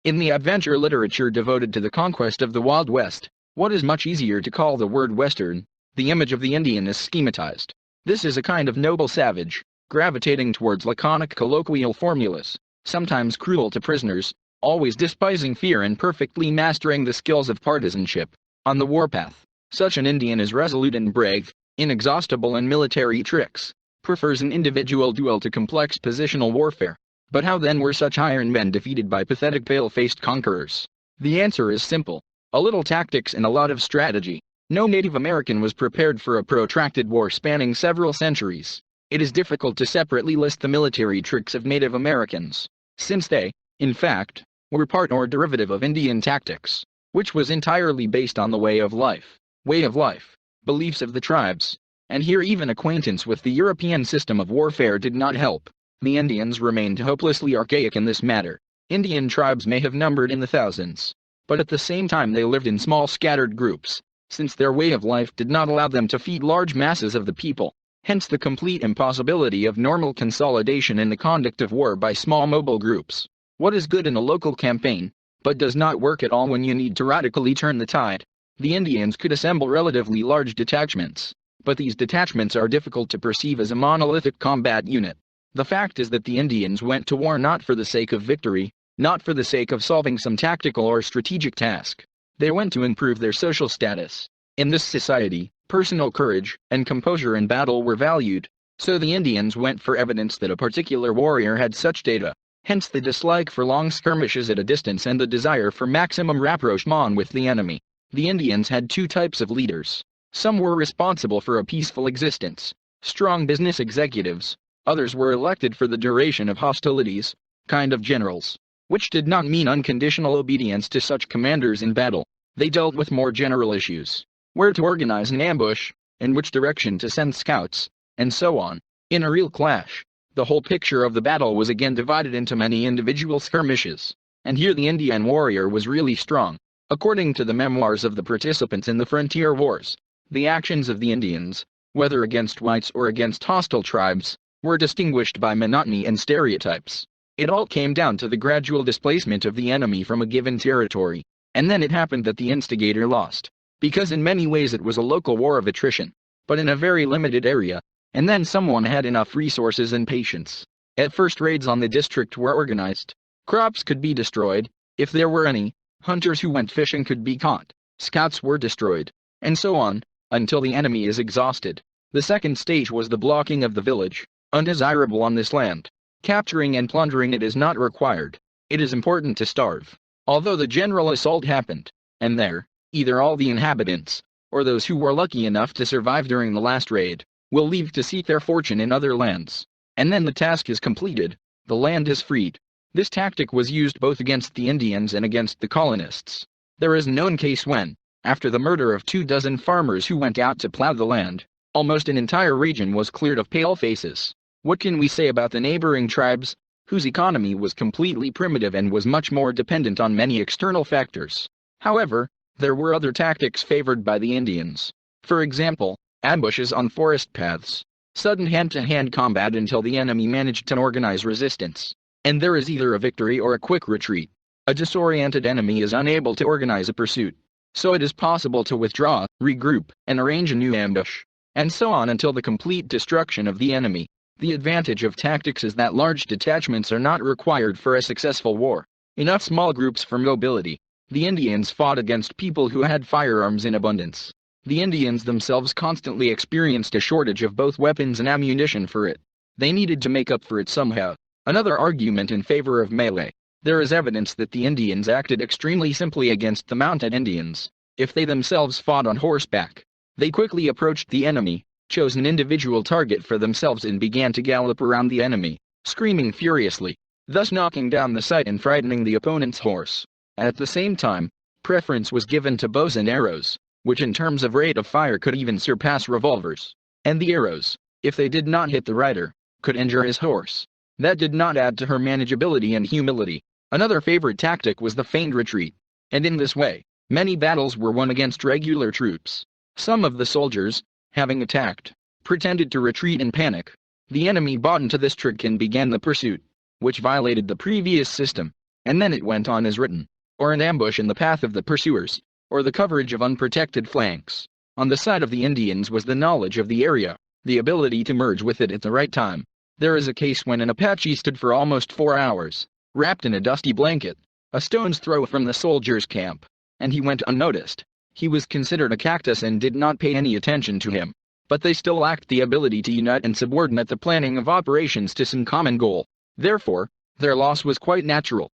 In the adventure literature devoted to the conquest of the Wild West, what is much easier to call the word Western, the image of the Indian is schematized. This is a kind of noble savage, gravitating towards laconic colloquial formulas, sometimes cruel to prisoners, always despising fear and perfectly mastering the skills of partisanship. On the warpath, such an Indian is resolute and brave, inexhaustible in military tricks, prefers an individual duel to complex positional warfare. But how then were such iron men defeated by pathetic pale-faced conquerors? The answer is simple. A little tactics and a lot of strategy. No Native American was prepared for a protracted war spanning several centuries. It is difficult to separately list the military tricks of Native Americans, since they, in fact, were part or derivative of Indian tactics, which was entirely based on the way of life, beliefs of the tribes. And here even acquaintance with the European system of warfare did not help. The Indians remained hopelessly archaic in this matter. Indian tribes may have numbered in the thousands, but at the same time they lived in small scattered groups, since their way of life did not allow them to feed large masses of the people. Hence the complete impossibility of normal consolidation in the conduct of war by small mobile groups. What is good in a local campaign, but does not work at all when you need to radically turn the tide? The Indians could assemble relatively large detachments, but these detachments are difficult to perceive as a monolithic combat unit. The fact is that the Indians went to war not for the sake of victory, not for the sake of solving some tactical or strategic task. They went to improve their social status. In this society, personal courage and composure in battle were valued, so the Indians went for evidence that a particular warrior had such data. Hence the dislike for long skirmishes at a distance and the desire for maximum rapprochement with the enemy. The Indians had two types of leaders. Some were responsible for a peaceful existence, strong business executives. Others were elected for the duration of hostilities, kind of generals, which did not mean unconditional obedience to such commanders in battle. They dealt with more general issues, where to organize an ambush, in which direction to send scouts, and so on. In a real clash, the whole picture of the battle was again divided into many individual skirmishes, and here the Indian warrior was really strong. According to the memoirs of the participants in the frontier wars, the actions of the Indians, whether against whites or against hostile tribes, were distinguished by monotony and stereotypes. It all came down to the gradual displacement of the enemy from a given territory, and then it happened that the instigator lost, because in many ways it was a local war of attrition, but in a very limited area, and then someone had enough resources and patience. At first raids on the district were organized. Crops could be destroyed, if there were any, hunters who went fishing could be caught, scouts were destroyed, and so on, until the enemy is exhausted. The second stage was the blocking of the village. Undesirable on this land. Capturing and plundering it is not required. It is important to starve. Although the general assault happened, and there, either all the inhabitants, or those who were lucky enough to survive during the last raid, will leave to seek their fortune in other lands. And then the task is completed, the land is freed. This tactic was used both against the Indians and against the colonists. There is a known case when, after the murder of 24 farmers who went out to plow the land, almost an entire region was cleared of pale-faces. What can we say about the neighboring tribes, whose economy was completely primitive and was much more dependent on many external factors? However, there were other tactics favored by the Indians. For example, ambushes on forest paths, sudden hand-to-hand combat until the enemy managed to organize resistance, and there is either a victory or a quick retreat. A disoriented enemy is unable to organize a pursuit, so it is possible to withdraw, regroup, and arrange a new ambush, and so on until the complete destruction of the enemy. The advantage of tactics is that large detachments are not required for a successful war. Enough small groups for mobility. The Indians fought against people who had firearms in abundance. The Indians themselves constantly experienced a shortage of both weapons and ammunition for it. They needed to make up for it somehow. Another argument in favor of melee. There is evidence that the Indians acted extremely simply against the mounted Indians. If they themselves fought on horseback, they quickly approached the enemy, chose an individual target for themselves and began to gallop around the enemy, screaming furiously, thus knocking down the sight and frightening the opponent's horse. At the same time, preference was given to bows and arrows, which in terms of rate of fire could even surpass revolvers. And the arrows, if they did not hit the rider, could injure his horse. That did not add to her manageability and humility. Another favorite tactic was the feigned retreat, and in this way, many battles were won against regular troops. Some of the soldiers, having attacked, pretended to retreat in panic. The enemy bought into this trick and began the pursuit, which violated the previous system. and then it went on as written, or an ambush in the path of the pursuers, or the coverage of unprotected flanks. On the side of the Indians was the knowledge of the area, the ability to merge with it at the right time. There is a case when an Apache stood for almost 4 hours, wrapped in a dusty blanket, a stone's throw from the soldiers' camp, and he went unnoticed. He was considered a cactus and did not pay any attention to him. But they still lacked the ability to unite and subordinate the planning of operations to some common goal. Therefore, their loss was quite natural.